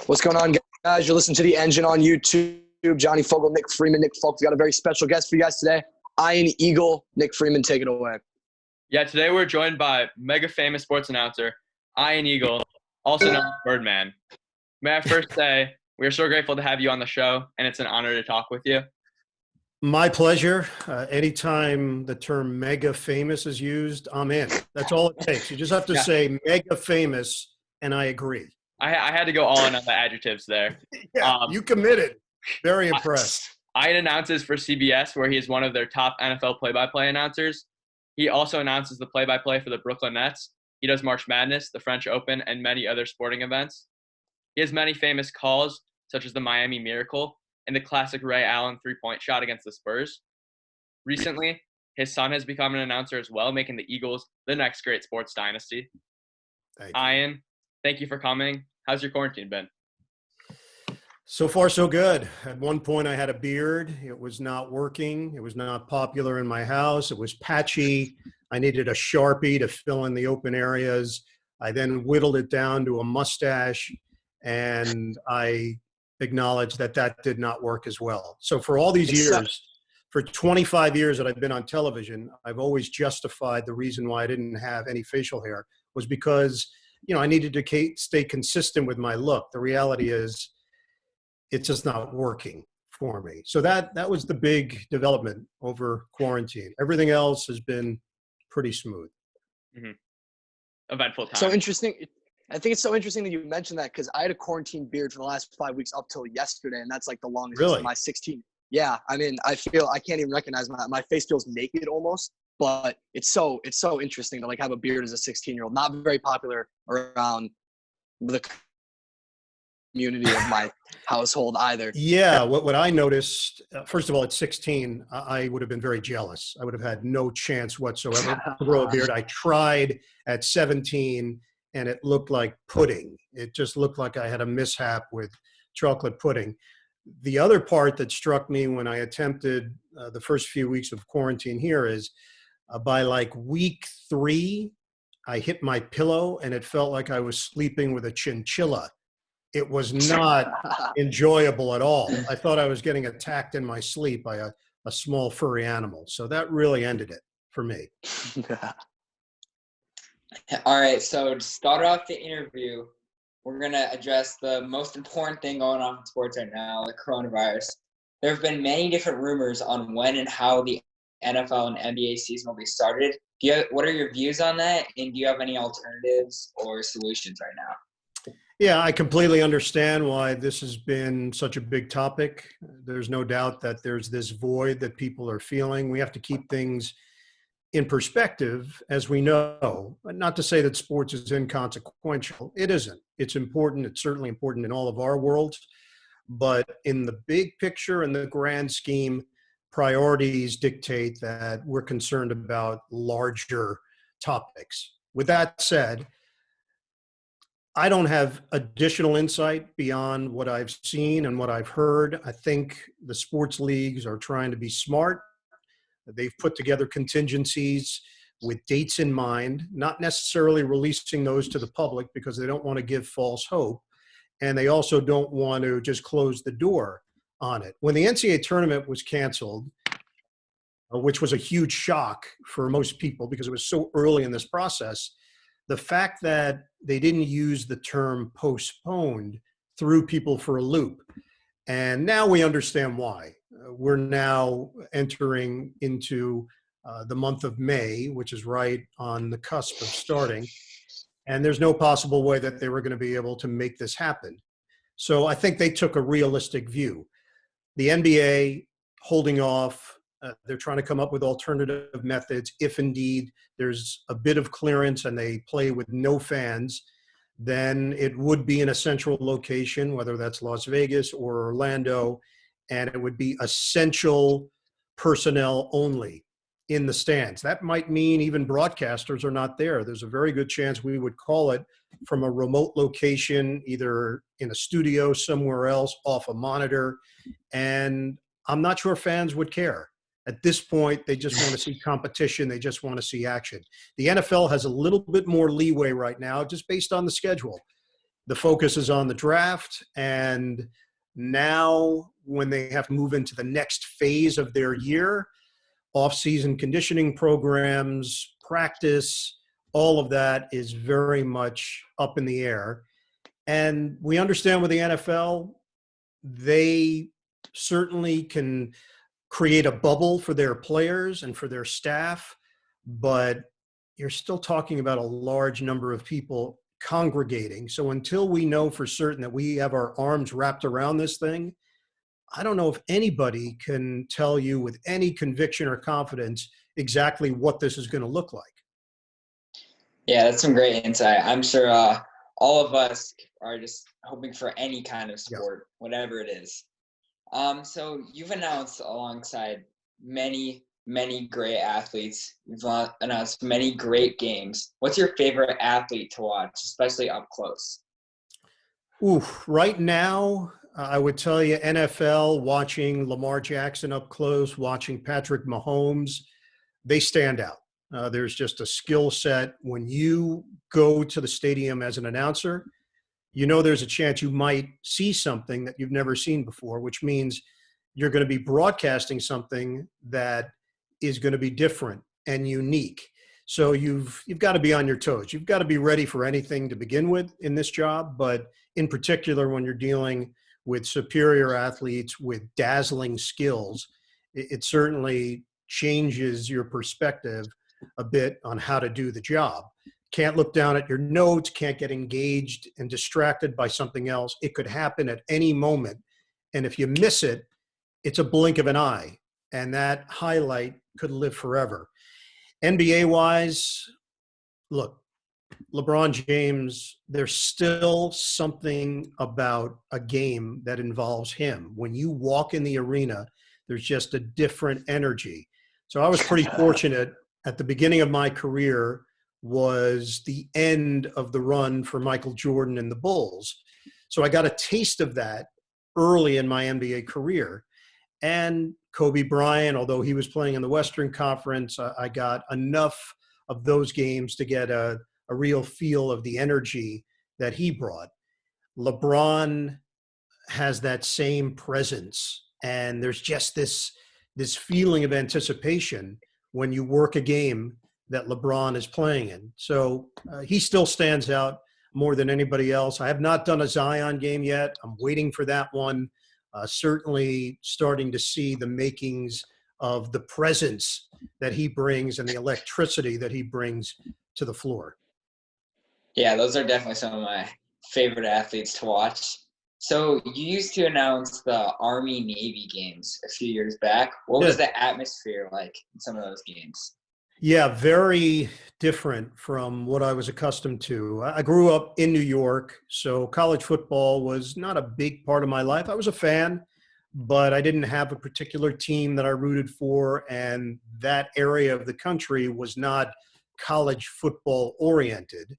What's going on, guys? You're listening to The Engine on YouTube. Johnny Fogel, Nick Freeman. Nick Folks got a very special guest for you guys today. Iron Eagle, Nick Freeman, take it away. Yeah, today we're joined by mega famous sports announcer, Iron Eagle, also known as Birdman. May I first say, we are so grateful to have you on the show, and it's an honor to talk with you. My pleasure. Anytime the term mega famous is used, I'm in. That's all it takes. You just have to say mega famous, and I agree. I had to go all in on the adjectives there. You committed. Very impressed. Ian announces for CBS, where he is one of their top NFL play-by-play announcers. He also announces the play-by-play for the Brooklyn Nets. He does March Madness, the French Open, and many other sporting events. He has many famous calls, such as the Miami Miracle and the classic Ray Allen three-point shot against the Spurs. Recently, his son has become an announcer as well, making the Eagles the next great sports dynasty. Ian, thank you for coming. How's your quarantine been? So far, so good. At one point, I had a beard. It was not working. It was not popular in my house. It was patchy. I needed a Sharpie to fill in the open areas. I then whittled it down to a mustache, and I acknowledged that that did not work as well. So for all these years, for 25 years that I've been on television, I've always justified the reason why I didn't have any facial hair was because, I needed to stay consistent with my look. The reality is it's just not working for me. So that was the big development over quarantine. Everything else has been pretty smooth. Mm-hmm. Eventful time. So interesting. I think it's so interesting that you mentioned that because I had a quarantine beard for the last 5 weeks up till yesterday, and that's like the longest Really? of my 16. Yeah, I mean, I can't even recognize my face feels naked almost, but it's so interesting to like have a beard as a 16-year-old. Not very popular around the community of my household either. Yeah, what I noticed, first of all, at 16, I would have been very jealous. I would have had no chance whatsoever to grow a beard. I tried at 17, and it looked like pudding. It just looked like I had a mishap with chocolate pudding. The other part that struck me when I attempted the first few weeks of quarantine here is by like week 3, I hit my pillow, and it felt like I was sleeping with a chinchilla. It was not enjoyable at all. I thought I was getting attacked in my sleep by a small furry animal. So that really ended it for me. All right, so to start off the interview, we're going to address the most important thing going on in sports right now, the coronavirus. There have been many different rumors on when and how the NFL and NBA season will be started. What are your views on that, and do you have any alternatives or solutions right now? Yeah, I completely understand why this has been such a big topic. There's no doubt that there's this void that people are feeling. We have to keep things in perspective, as we know. Not to say that sports is inconsequential. It isn't. It's important. It's certainly important in all of our worlds. But in the big picture and the grand scheme, priorities dictate that we're concerned about larger topics. With that said, I don't have additional insight beyond what I've seen and what I've heard. I think the sports leagues are trying to be smart. They've put together contingencies with dates in mind, not necessarily releasing those to the public because they don't want to give false hope. And they also don't want to just close the door on it. When the NCAA tournament was canceled, which was a huge shock for most people because it was so early in this process, the fact that they didn't use the term postponed threw people for a loop. And now we understand why. We're now entering into the month of May, which is right on the cusp of starting. And there's no possible way that they were going to be able to make this happen. So I think they took a realistic view. The NBA holding off. They're trying to come up with alternative methods. If indeed there's a bit of clearance and they play with no fans, then it would be in a central location, whether that's Las Vegas or Orlando, and it would be essential personnel only in the stands. That might mean even broadcasters are not there. There's a very good chance we would call it from a remote location, either in a studio somewhere else, off a monitor, and I'm not sure fans would care. At this point, they just want to see competition. They just want to see action. The NFL has a little bit more leeway right now just based on the schedule. the focus is on the draft. And now when they have to move into the next phase of their year, off-season conditioning programs, practice, all of that is very much up in the air. And we understand with the NFL, they certainly can create a bubble for their players and for their staff, but you're still talking about a large number of people congregating. So until we know for certain that we have our arms wrapped around this thing, I don't know if anybody can tell you with any conviction or confidence exactly what this is going to look like. Yeah, that's some great insight. I'm sure all of us are just hoping for any kind of sport, whatever it is. So you've announced alongside many great athletes. You've announced many great games. What's your favorite athlete to watch, especially up close? Right now, I would tell you NFL, watching Lamar Jackson up close, watching Patrick Mahomes, they stand out. There's just a skill set. When you go to the stadium as an announcer, you know there's a chance you might see something that you've never seen before, which means you're going to be broadcasting something that is going to be different and unique. So you've got to be on your toes. You've got to be ready for anything to begin with in this job, but in particular when you're dealing with superior athletes with dazzling skills, it certainly changes your perspective a bit on how to do the job. Can't look down at your notes, can't get engaged and distracted by something else. It could happen at any moment. And if you miss it, it's a blink of an eye. And that highlight could live forever. NBA-wise, look, LeBron James, there's still something about a game that involves him. When you walk in the arena, there's just a different energy. So I was pretty fortunate at the beginning of my career was the end of the run for Michael Jordan and the Bulls. So I got a taste of that early in my NBA career. And Kobe Bryant, although he was playing in the Western Conference, I got enough of those games to get a real feel of the energy that he brought. LeBron has that same presence. And there's just this feeling of anticipation when you work a game that LeBron is playing in. So he still stands out more than anybody else. I have not done a Zion game yet. I'm waiting for that one. Certainly starting to see the makings of the presence that he brings and the electricity that he brings to the floor. Yeah, those are definitely some of my favorite athletes to watch. So you used to announce the Army-Navy Games a few years back. What was the atmosphere like in some of those games? Yeah, very different from what I was accustomed to. I grew up in New York, so college football was not a big part of my life. I was a fan, but I didn't have a particular team that I rooted for, and that area of the country was not college football oriented.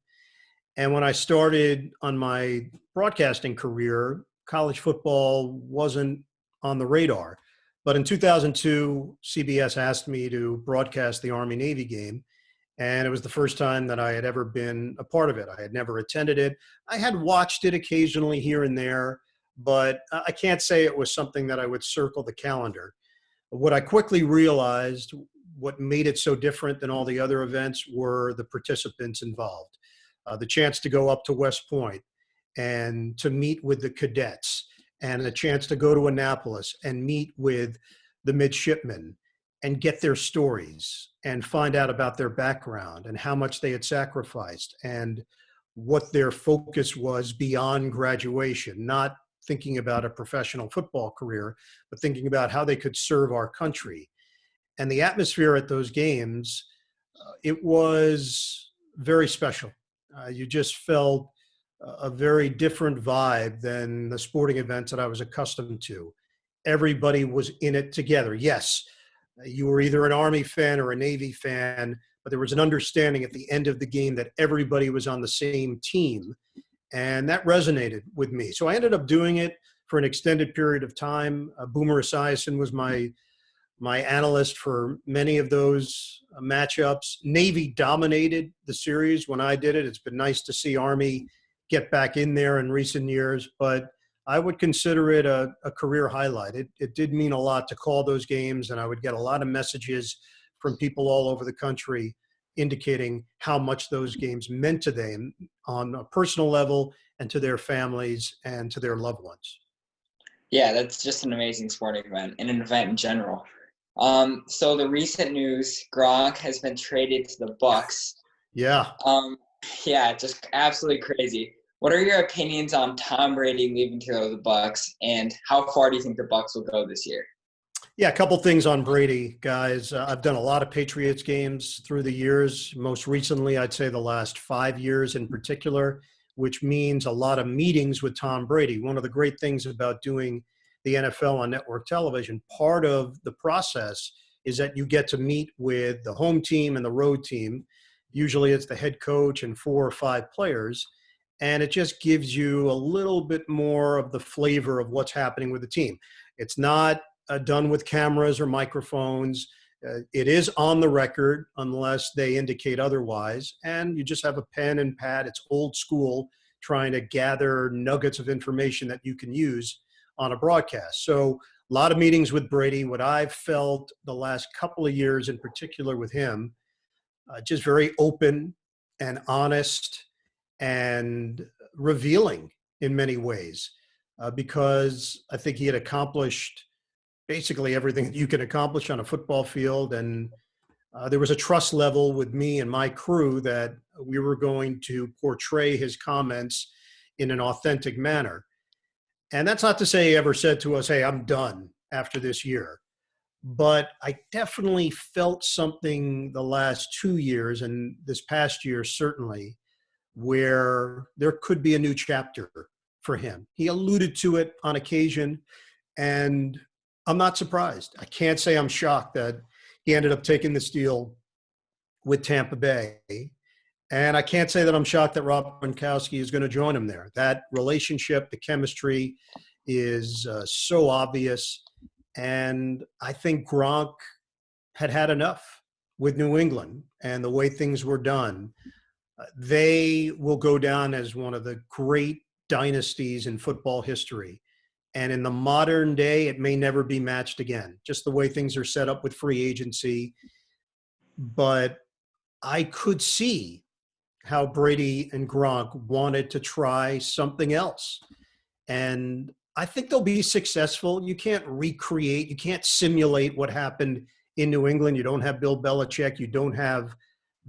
And when I started on my broadcasting career, college football wasn't on the radar. But in 2002, CBS asked me to broadcast the Army-Navy game, and it was the first time that I had ever been a part of it. I had never attended it. I had watched it occasionally here and there, but I can't say it was something that I would circle the calendar. What I quickly realized, what made it so different than all the other events, were the participants involved. The chance to go up to West Point and to meet with the cadets, and a chance to go to Annapolis and meet with the midshipmen and get their stories and find out about their background and how much they had sacrificed and what their focus was beyond graduation, not thinking about a professional football career, but thinking about how they could serve our country. And the atmosphere at those games, it was very special. You just felt a very different vibe than the sporting events that I was accustomed to. Everybody was in it together. Yes, you were either an Army fan or a Navy fan, but there was an understanding at the end of the game that everybody was on the same team. And that resonated with me. So I ended up doing it for an extended period of time. Boomer Esiason was my analyst for many of those matchups. Navy dominated the series when I did it. It's been nice to see Army get back in there in recent years, but I would consider it a career highlight. It did mean a lot to call those games, and I would get a lot of messages from people all over the country indicating how much those games meant to them on a personal level and to their families and to their loved ones. Yeah, that's just an amazing sporting event and an event in general. So the recent news, Gronk has been traded to the Bucks. Yeah. Yeah, just absolutely crazy. What are your opinions on Tom Brady leaving to go to the Bucks, and how far do you think the Bucks will go this year? Yeah, a couple things on Brady, guys. I've done a lot of Patriots games through the years. Most recently, I'd say the last 5 years in particular, which means a lot of meetings with Tom Brady. One of the great things about doing the NFL on network television, part of the process is that you get to meet with the home team and the road team. Usually it's the head coach and 4 or 5 players. And it just gives you a little bit more of the flavor of what's happening with the team. It's not done with cameras or microphones. It is on the record unless they indicate otherwise. And you just have a pen and pad. It's old school, trying to gather nuggets of information that you can use on a broadcast. So a lot of meetings with Brady. What I've felt the last couple of years in particular with him, just very open and honest and revealing in many ways, because I think he had accomplished basically everything that you can accomplish on a football field. And there was a trust level with me and my crew that we were going to portray his comments in an authentic manner. And that's not to say he ever said to us, hey, I'm done after this year. But I definitely felt something the last 2 years, and this past year certainly, where there could be a new chapter for him. He alluded to it on occasion, and I'm not surprised. I can't say I'm shocked that he ended up taking this deal with Tampa Bay. And I can't say that I'm shocked that Rob Gronkowski is going to join him there. That relationship, the chemistry is so obvious. And I think Gronk had enough with New England and the way things were done. They will go down as one of the great dynasties in football history. And in the modern day, it may never be matched again, just the way things are set up with free agency. But I could see how Brady and Gronk wanted to try something else. And I think they'll be successful. You can't recreate, you can't simulate what happened in New England. You don't have Bill Belichick. You don't have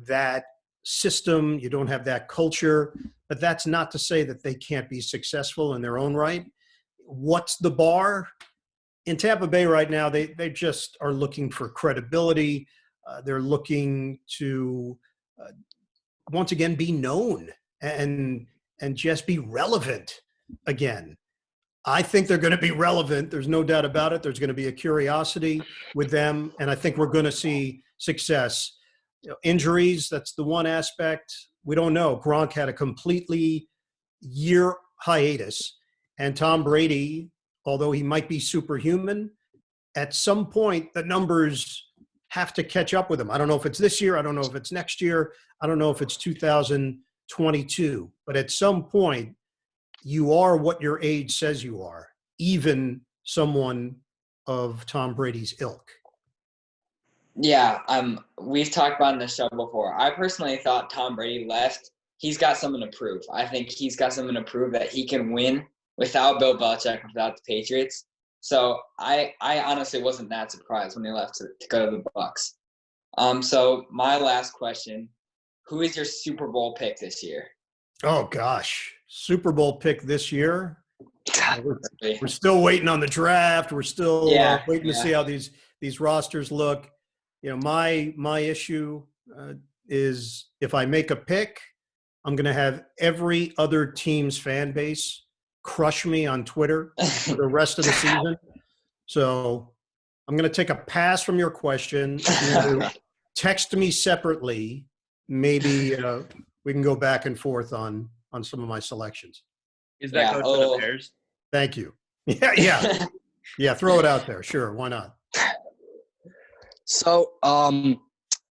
that system. You don't have that culture. But that's not to say that they can't be successful in their own right. What's the bar? In Tampa Bay right now, they just are looking for credibility. They're looking to, once again, be known and just be relevant again. I think they're going to be relevant. There's no doubt about it. There's going to be a curiosity with them, and I think we're going to see success. Injuries, that's the one aspect. We don't know. Gronk had a completely year hiatus. And Tom Brady, although he might be superhuman, at some point the numbers have to catch up with him. I don't know if it's this year. I don't know if it's next year. I don't know if it's 2022. But at some point, you are what your age says you are, even someone of Tom Brady's ilk. Yeah, we've talked about in the show before. I personally thought Tom Brady left. He's got something to prove. I think he's got something to prove that he can win without Bill Belichick, without the Patriots. So I honestly wasn't that surprised when he left to go to the Bucks. So my last question, who is your Super Bowl pick this year? Oh, gosh. Super Bowl pick this year? We're still waiting on the draft. We're still waiting to see how these rosters look. You know, my issue is if I make a pick, I'm going to have every other team's fan base crush me on Twitter for the rest of the season. So I'm going to take a pass from your question. Text me separately. Maybe we can go back and forth on some of my selections. Is that goes to the Bears? Thank you. Yeah. Throw it out there. Sure. Why not? So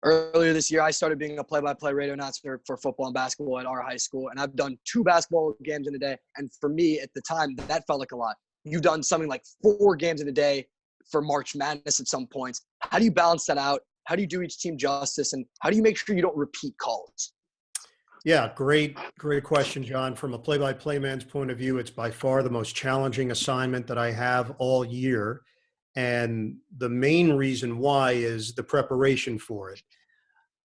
earlier this year, I started being a play-by-play radio announcer for football and basketball at our high school, and I've done 2 basketball games in a day. And for me, at the time, that felt like a lot. You've done something like 4 games in a day for March Madness at some points. How do you balance that out? How do you do each team justice? And how do you make sure you don't repeat calls? Yeah, great question, John. From a play-by-play man's point of view, it's by far the most challenging assignment that I have all year. And the main reason why is the preparation for it.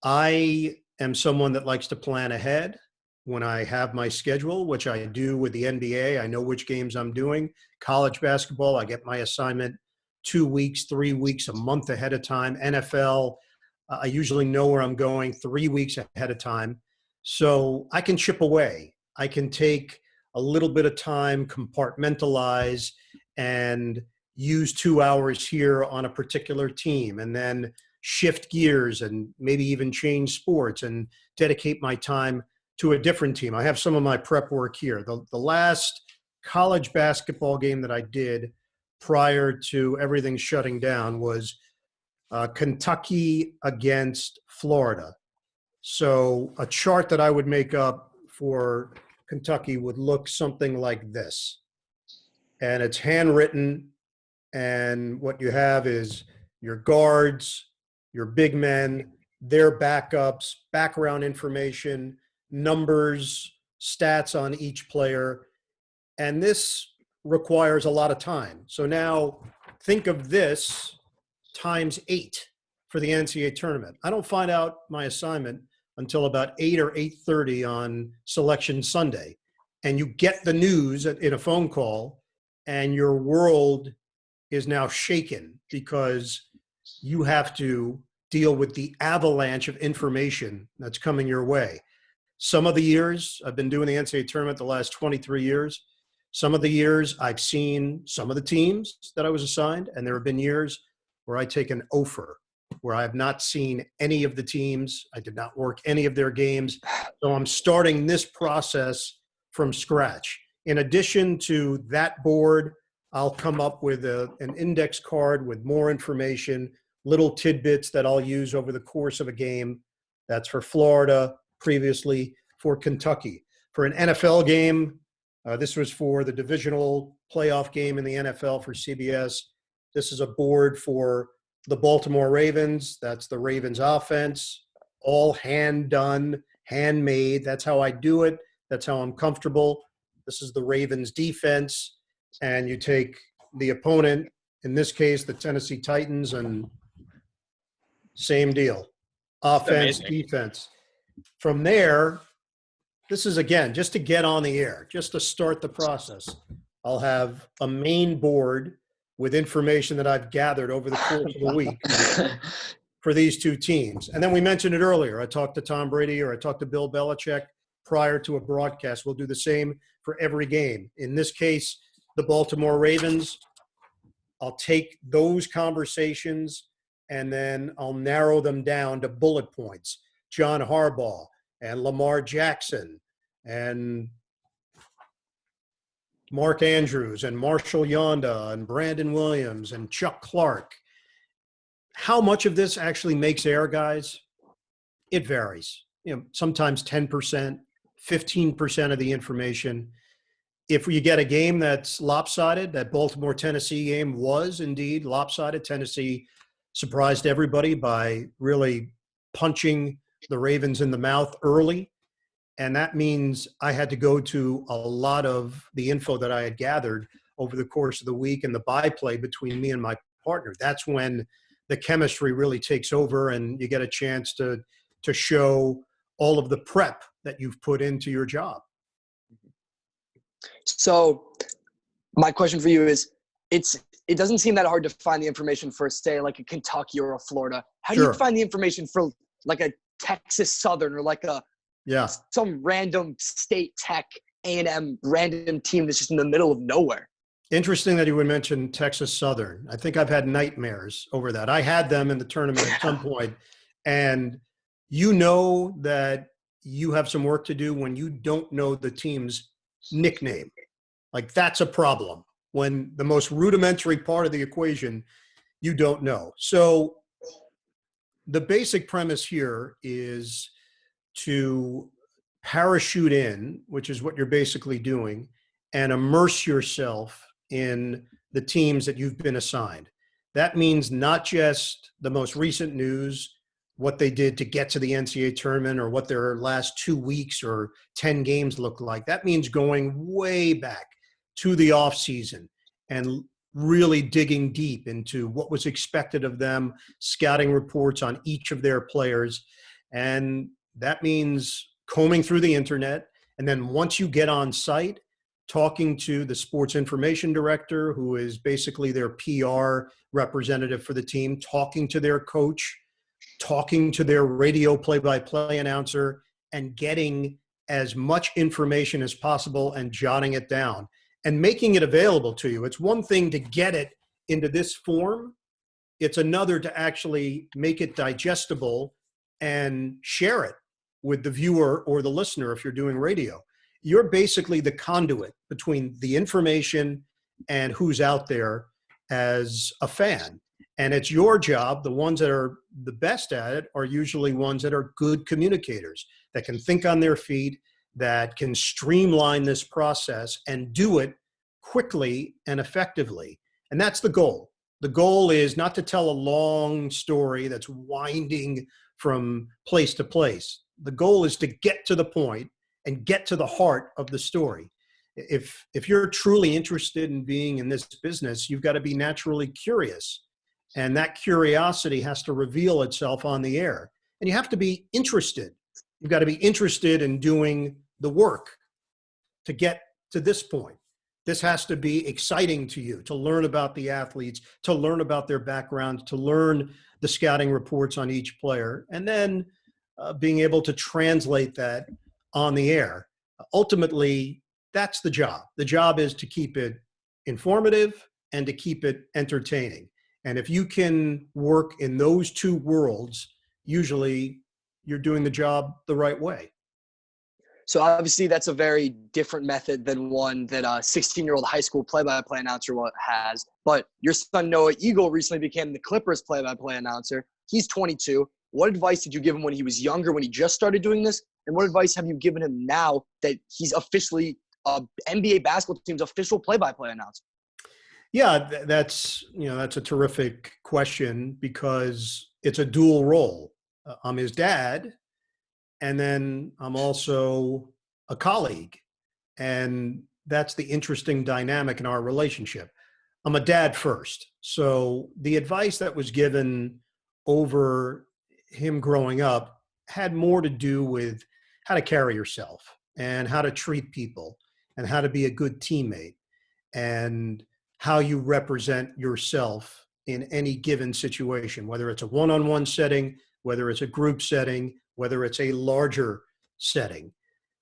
I am someone that likes to plan ahead when I have my schedule, which I do with the NBA. I know which games I'm doing. College basketball, I get my assignment 2 weeks, 3 weeks, a month ahead of time. NFL, I usually know where I'm going 3 weeks ahead of time. So I can chip away. I can take a little bit of time, compartmentalize, and use 2 hours here on a particular team, and then shift gears and maybe even change sports and dedicate my time to a different team. I have some of my prep work here. The last college basketball game that I did prior to everything shutting down was Kentucky against Florida. So a chart that I would make up for Kentucky would look something like this. And it's handwritten. And what you have is your guards, your big men, their backups, background information, numbers, stats on each player. And this requires a lot of time. So now think of this times 8 for the NCAA tournament. I don't find out my assignment until about 8 or 8:30 on Selection Sunday. And you get the news in a phone call, and your world is now shaken because you have to deal with the avalanche of information that's coming your way. Some of the years, I've been doing the NCAA tournament the last 23 years. Some of the years I've seen some of the teams that I was assigned, and there have been years where I take an offer, where I have not seen any of the teams. I did not work any of their games. So I'm starting this process from scratch. In addition to that board, I'll come up with an index card with more information, little tidbits that I'll use over the course of a game. That's for Florida, previously for Kentucky. For an NFL game, this was for the divisional playoff game in the NFL for CBS. This is a board for the Baltimore Ravens. That's the Ravens offense, all hand done, handmade. That's how I do it. That's how I'm comfortable. This is the Ravens defense. And you take the opponent, in this case, the Tennessee Titans, and same deal. Offense, defense. From there, this is, again, just to get on the air, just to start the process. I'll have a main board with information that I've gathered over the course of the week for these 2 teams. And then we mentioned it earlier. I talked to Tom Brady or I talked to Bill Belichick prior to a broadcast. We'll do the same for every game. In this case, the Baltimore Ravens, I'll take those conversations and then I'll narrow them down to bullet points. John Harbaugh and Lamar Jackson and Mark Andrews and Marshall Yonda and Brandon Williams and Chuck Clark. How much of this actually makes air, guys? It varies. Sometimes 10%, 15% of the information. If you get a game that's lopsided, that Baltimore-Tennessee game was indeed lopsided. Tennessee surprised everybody by really punching the Ravens in the mouth early. And that means I had to go to a lot of the info that I had gathered over the course of the week and the byplay between me and my partner. That's when the chemistry really takes over and you get a chance to show all of the prep that you've put into your job. So my question for you is, it doesn't seem that hard to find the information for, say, like a Kentucky or a Florida. How do you find the information for like a Texas Southern or like some random state tech A&M random team that's just in the middle of nowhere? Interesting that you would mention Texas Southern. I think I've had nightmares over that. I had them in the tournament at some point, and you know that you have some work to do when you don't know the team's nickname. Like, that's a problem when the most rudimentary part of the equation you don't know. So the basic premise here is to parachute in, which is what you're basically doing, and immerse yourself in the teams that you've been assigned. That means not just the most recent news, what they did to get to the NCAA tournament or what their last 2 weeks or 10 games look like. That means going way back to the off season and really digging deep into what was expected of them, scouting reports on each of their players. And that means combing through the internet. And then once you get on site, talking to the sports information director, who is basically their PR representative for the team, talking to their coach, talking to their radio play-by-play announcer, and getting as much information as possible and jotting it down and making it available to you. It's one thing to get it into this form. It's another to actually make it digestible and share it with the viewer or the listener if you're doing radio. You're basically the conduit between the information and who's out there as a fan. And it's your job. The ones that are the best at it are usually ones that are good communicators, that can think on their feet, that can streamline this process and do it quickly and effectively. And that's the goal. The goal is not to tell a long story that's winding from place to place. The goal is to get to the point and get to the heart of the story. If you're truly interested in being in this business, you've got to be naturally curious. And that curiosity has to reveal itself on the air. And you have to be interested. You've got to be interested in doing the work to get to this point. This has to be exciting to you, to learn about the athletes, to learn about their backgrounds, to learn the scouting reports on each player, and then being able to translate that on the air. Ultimately, that's the job. The job is to keep it informative and to keep it entertaining. And if you can work in those two worlds, usually you're doing the job the right way. So obviously that's a very different method than one that a 16-year-old high school play-by-play announcer has. But your son Noah Eagle recently became the Clippers play-by-play announcer. He's 22. What advice did you give him when he was younger, when he just started doing this? And what advice have you given him now that he's officially NBA basketball team's official play-by-play announcer? Yeah, that's a terrific question because it's a dual role. I'm his dad, and then I'm also a colleague. And that's the interesting dynamic in our relationship. I'm a dad first. So the advice that was given over him growing up had more to do with how to carry yourself and how to treat people and how to be a good teammate and how you represent yourself in any given situation, whether it's a one-on-one setting, whether it's a group setting, whether it's a larger setting.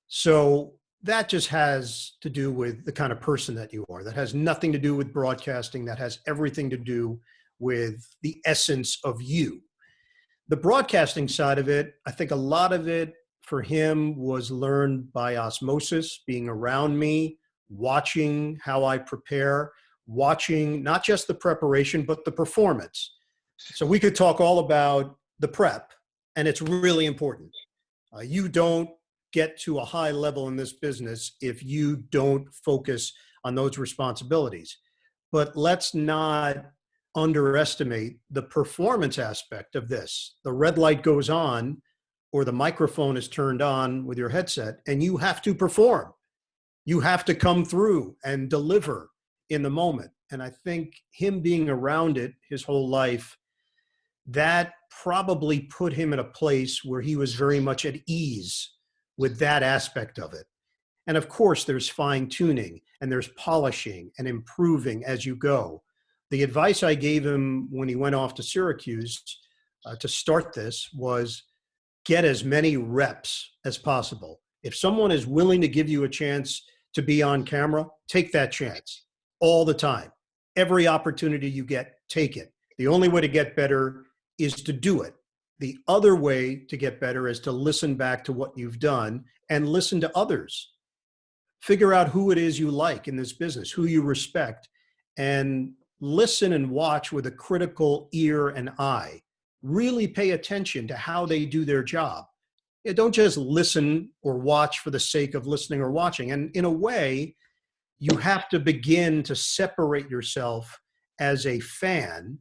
So that just has to do with the kind of person that you are. That has nothing to do with broadcasting. That has everything to do with the essence of you. The broadcasting side of it, I think a lot of it for him was learned by osmosis, being around me, watching how I prepare, watching not just the preparation, but the performance. So we could talk all about the prep, and it's really important. You don't get to a high level in this business if you don't focus on those responsibilities. But let's not underestimate the performance aspect of this. The red light goes on or the microphone is turned on with your headset, and you have to perform. You have to come through and deliver in the moment. And I think him being around it his whole life, that probably put him in a place where he was very much at ease with that aspect of it. And of course, there's fine tuning and there's polishing and improving as you go. The advice I gave him when he went off to Syracuse to start this was get as many reps as possible. If someone is willing to give you a chance to be on camera, take that chance all the time. Every opportunity you get, take it. The only way to get better is to do it. The other way to get better is to listen back to what you've done and listen to others. Figure out who it is you like in this business, who you respect, and listen and watch with a critical ear and eye. really pay attention to how they do their job. Don't just listen or watch for the sake of listening or watching. And in a way, you have to begin to separate yourself as a fan.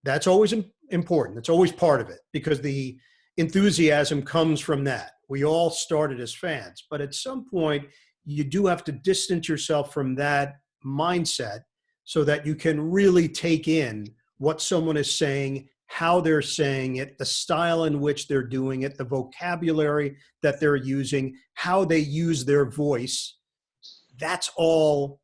That's always important. That's always part of it, because the enthusiasm comes from that. We all started as fans, but at some point you do have to distance yourself from that mindset so that you can really take in what someone is saying, how they're saying it, the style in which they're doing it, the vocabulary that they're using, how they use their voice. That's all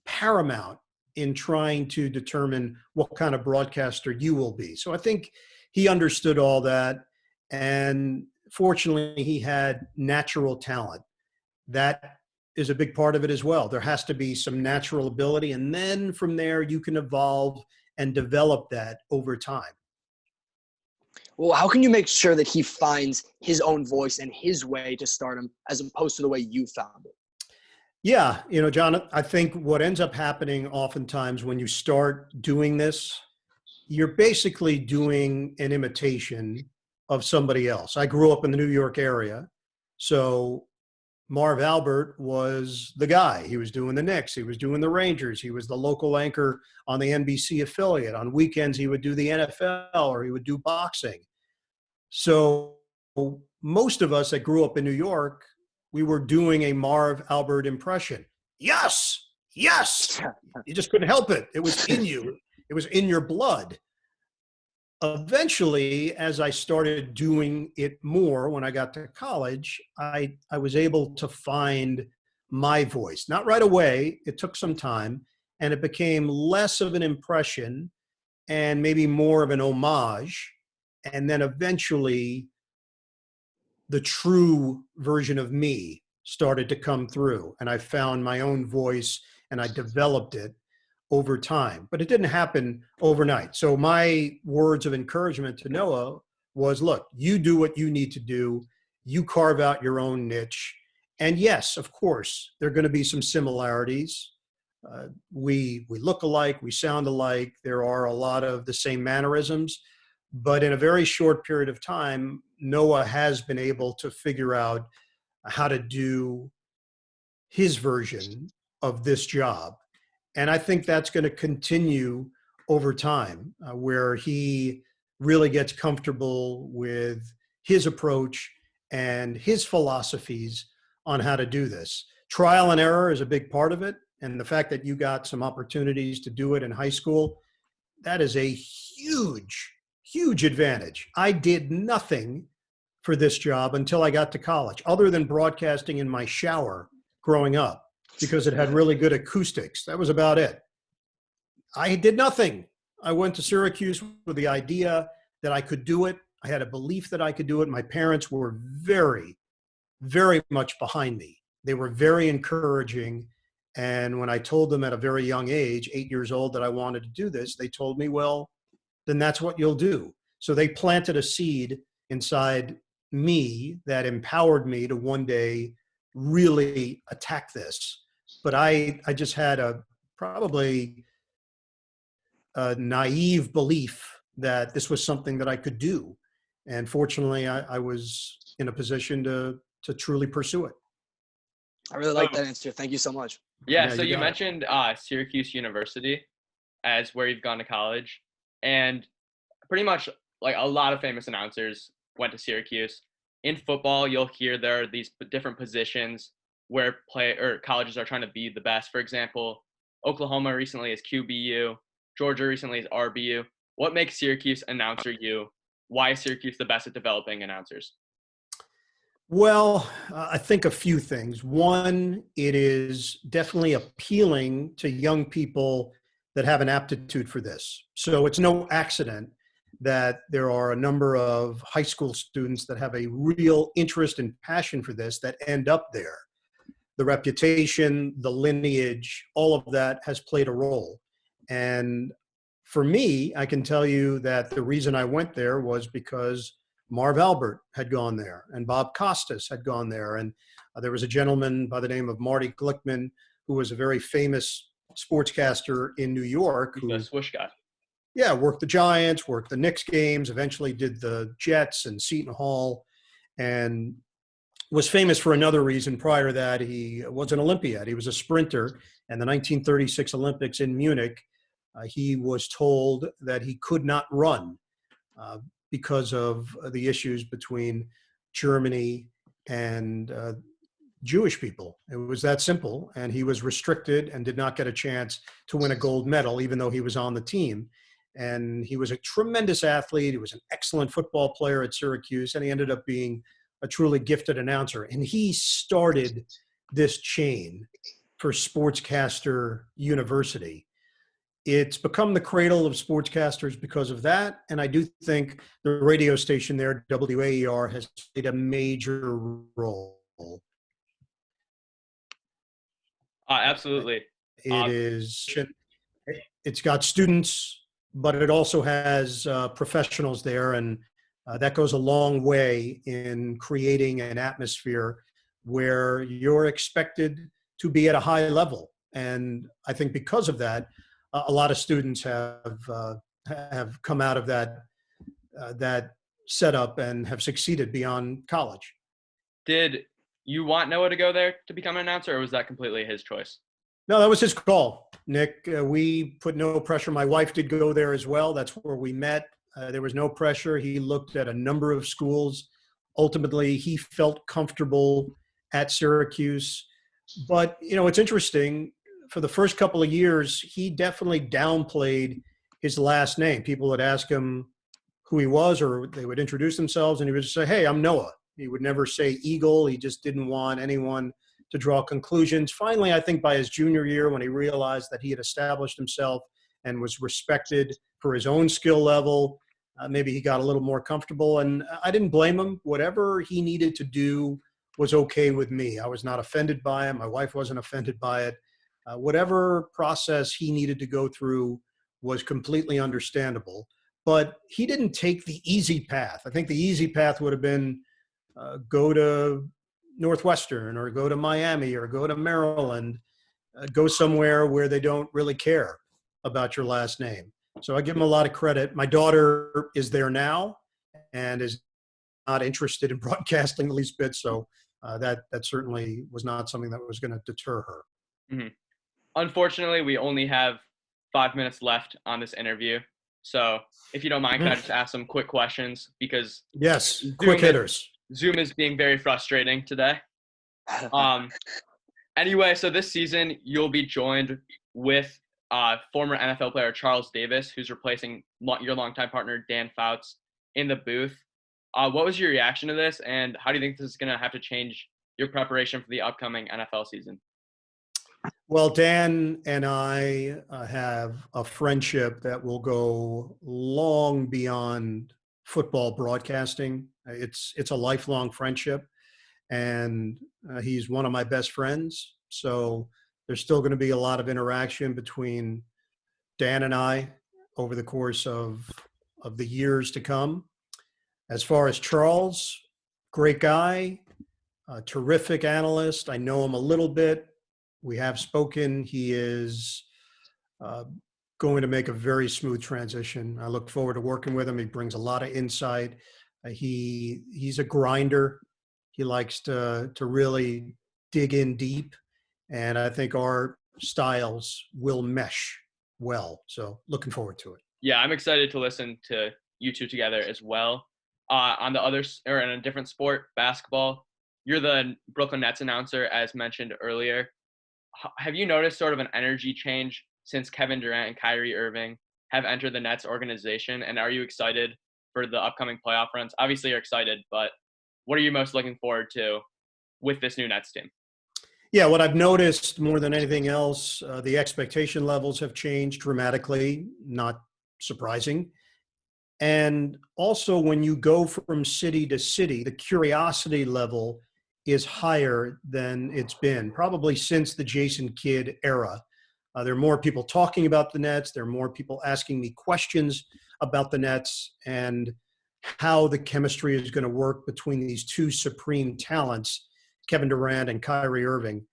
paramount in trying to determine what kind of broadcaster you will be. So I think he understood all that. And fortunately, he had natural talent. That is a big part of it as well. There has to be some natural ability. And then from there, you can evolve and develop that over time. Well, how can you make sure that he finds his own voice and his way to stardom as opposed to the way you found it? Yeah, John, I think what ends up happening oftentimes when you start doing this, you're basically doing an imitation of somebody else. I grew up in the New York area, so Marv Albert was the guy. He was doing the Knicks. He was doing the Rangers. He was the local anchor on the NBC affiliate. On weekends, he would do the NFL or he would do boxing. So most of us that grew up in New York, we were doing a Marv Albert impression. Yes, yes. You just couldn't help it. It was in you. It was in your blood. Eventually, as I started doing it more when I got to college, I was able to find my voice. Not right away. It took some time, and it became less of an impression and maybe more of an homage. And then eventually, the true version of me started to come through, and I found my own voice and I developed it over time, but it didn't happen overnight. So my words of encouragement to Noah was, look, you do what you need to do. You carve out your own niche. And yes, of course, there are going to be some similarities. We look alike, we sound alike. There are a lot of the same mannerisms, but in a very short period of time, Noah has been able to figure out how to do his version of this job. And I think that's going to continue over time, where he really gets comfortable with his approach and his philosophies on how to do this. Trial and error is a big part of it. And the fact that you got some opportunities to do it in high school, that is a huge, huge advantage. I did nothing for this job until I got to college, other than broadcasting in my shower growing up, because it had really good acoustics. That was about it. I did nothing. I went to Syracuse with the idea that I could do it. I had a belief that I could do it. My parents were very, very much behind me. They were very encouraging. And when I told them at a very young age, 8 years old, that I wanted to do this, they told me, well, then that's what you'll do. So they planted a seed inside me that empowered me to one day really attack this. But I just had probably a naive belief that this was something that I could do. And fortunately, I was in a position to truly pursue it. I really like that answer. Thank you so much. Yeah, so you mentioned Syracuse University as where you've gone to college. And pretty much like a lot of famous announcers went to Syracuse. In football, you'll hear there are these different positions where colleges are trying to be the best. For example, Oklahoma recently is QBU. Georgia recently is RBU. What makes Syracuse announcer U? Why is Syracuse the best at developing announcers? Well, I think a few things. One, it is definitely appealing to young people that have an aptitude for this. So it's no accident that there are a number of high school students that have a real interest and passion for this that end up there. The reputation, the lineage, all of that has played a role. And for me, I can tell you that the reason I went there was because Marv Albert had gone there and Bob Costas had gone there. And there was a gentleman by the name of Marty Glickman, who was a very famous sportscaster in New York. The swoosh guy. Yeah, worked the Giants, worked the Knicks games, eventually did the Jets and Seton Hall, and was famous for another reason. Prior to that, he was an Olympiad. He was a sprinter. And the 1936 Olympics in Munich, he was told that he could not run uh, because of the issues between Germany and Jewish people. It was that simple. And he was restricted and did not get a chance to win a gold medal, even though he was on the team. And he was a tremendous athlete. He was an excellent football player at Syracuse, and he ended up being a truly gifted announcer. And he started this chain for Sportscaster University. It's become the cradle of sportscasters because of that. And I do think the radio station there, WAER, has played a major role. Absolutely. It's got students, but it also has professionals there. And that goes a long way in creating an atmosphere where you're expected to be at a high level. And I think because of that, a lot of students have come out of that setup and have succeeded beyond college. Did you want Noah to go there to become an announcer, or was that completely his choice? No, that was his call, Nick. We put no pressure. My wife did go there as well. That's where we met. There was no pressure. He looked at a number of schools. Ultimately, he felt comfortable at Syracuse. But, it's interesting. For the first couple of years, he definitely downplayed his last name. People would ask him who he was, or they would introduce themselves, and he would just say, "Hey, I'm Noah." He would never say Eagle. He just didn't want anyone to draw conclusions. Finally, I think by his junior year, when he realized that he had established himself and was respected for his own skill level, maybe he got a little more comfortable. And I didn't blame him. Whatever he needed to do was okay with me. I was not offended by him. My wife wasn't offended by it. Whatever process he needed to go through was completely understandable. But he didn't take the easy path. I think the easy path would have been go to Northwestern or go to Miami or go to Maryland, go somewhere where they don't really care about your last name. So I give him a lot of credit. My daughter is there now and is not interested in broadcasting the least bit. So that certainly was not something that was going to deter her. Mm-hmm. Unfortunately, we only have 5 minutes left on this interview. So if you don't mind, can I just ask some quick questions? Because yes, quick hitters. Zoom is being very frustrating today. Anyway, so this season you'll be joined with former NFL player Charles Davis, who's replacing your longtime partner Dan Fouts in the booth. What was your reaction to this, and how do you think this is going to have to change your preparation for the upcoming NFL season? Well, Dan and I have a friendship that will go long beyond football broadcasting. It's a lifelong friendship, and he's one of my best friends. So there's still going to be a lot of interaction between Dan and I over the course of the years to come. As far as Charles, great guy, terrific analyst. I know him a little bit. We have spoken. He is going to make a very smooth transition. I look forward to working with him. He brings a lot of insight. He's a grinder. He likes to really dig in deep, and I think our styles will mesh well. So looking forward to it. Yeah, I'm excited to listen to you two together as well. On the other, or in a different sport, basketball, you're the Brooklyn Nets announcer, as mentioned earlier. Have you noticed sort of an energy change since Kevin Durant and Kyrie Irving have entered the Nets organization? And are you excited for the upcoming playoff runs? Obviously you're excited, but what are you most looking forward to with this new Nets team? Yeah, what I've noticed more than anything else, the expectation levels have changed dramatically, not surprising. And also when you go from city to city, the curiosity level is higher than it's been, probably since the Jason Kidd era. There are more people talking about the Nets. There are more people asking me questions about the Nets and how the chemistry is going to work between these two supreme talents, Kevin Durant and Kyrie Irving.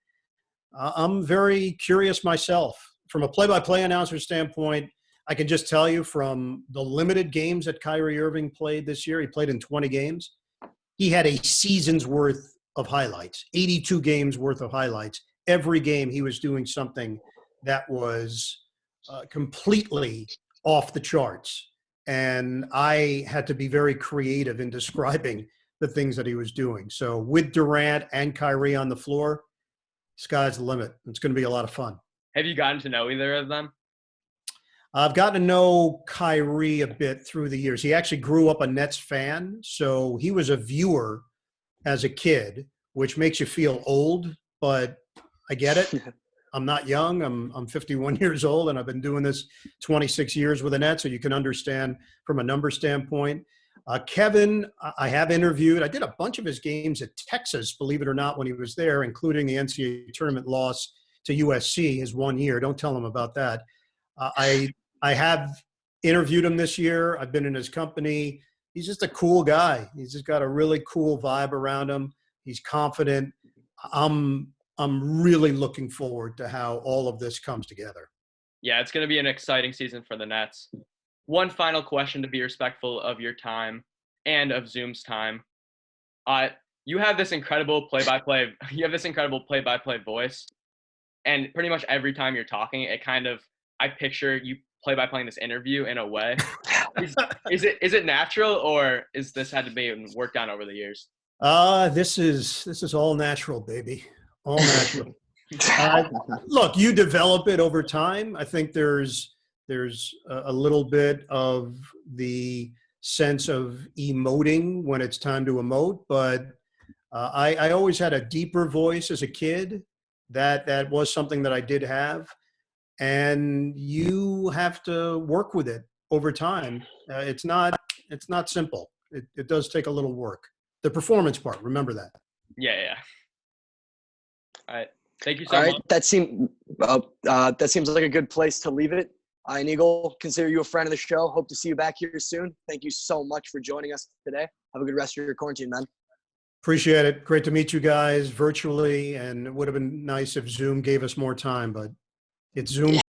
I'm very curious myself. From a play-by-play announcer standpoint, I can just tell you from the limited games that Kyrie Irving played this year, he played in 20 games. He had a season's worth of highlights, 82 games worth of highlights. Every game he was doing something that was completely off the charts. And I had to be very creative in describing the things that he was doing. So with Durant and Kyrie on the floor, sky's the limit. It's going to be a lot of fun. Have you gotten to know either of them? I've gotten to know Kyrie a bit through the years. He actually grew up a Nets fan, so he was a viewer as a kid, which makes you feel old, but I get it. I'm not young. I'm 51 years old, and I've been doing this 26 years with the Nets, so you can understand from a number standpoint. Kevin, I have interviewed. I did a bunch of his games at Texas, believe it or not, when he was there, including the NCAA tournament loss to USC his 1 year. Don't tell him about that. I have interviewed him this year. I've been in his company. He's just a cool guy. He's just got a really cool vibe around him. He's confident. I'm really looking forward to how all of this comes together. Yeah, it's going to be an exciting season for the Nets. One final question to be respectful of your time and of Zoom's time. You have this incredible play-by-play voice, and pretty much every time you're talking, I picture you play-by-playing this interview in a way. Is it natural, or is this had to be worked on over the years? This is all natural, baby. All natural. Look, you develop it over time. I think there's a little bit of the sense of emoting when it's time to emote, but I always had a deeper voice as a kid. That was something that I did have, and you have to work with it over time. It's not simple. It does take a little work. The performance part, remember that. Yeah. All right. Thank you so much. All right. That seems like a good place to leave it. Ian Eagle, consider you a friend of the show. Hope to see you back here soon. Thank you so much for joining us today. Have a good rest of your quarantine, man. Appreciate it. Great to meet you guys virtually, and it would have been nice if Zoom gave us more time, but it's Zoom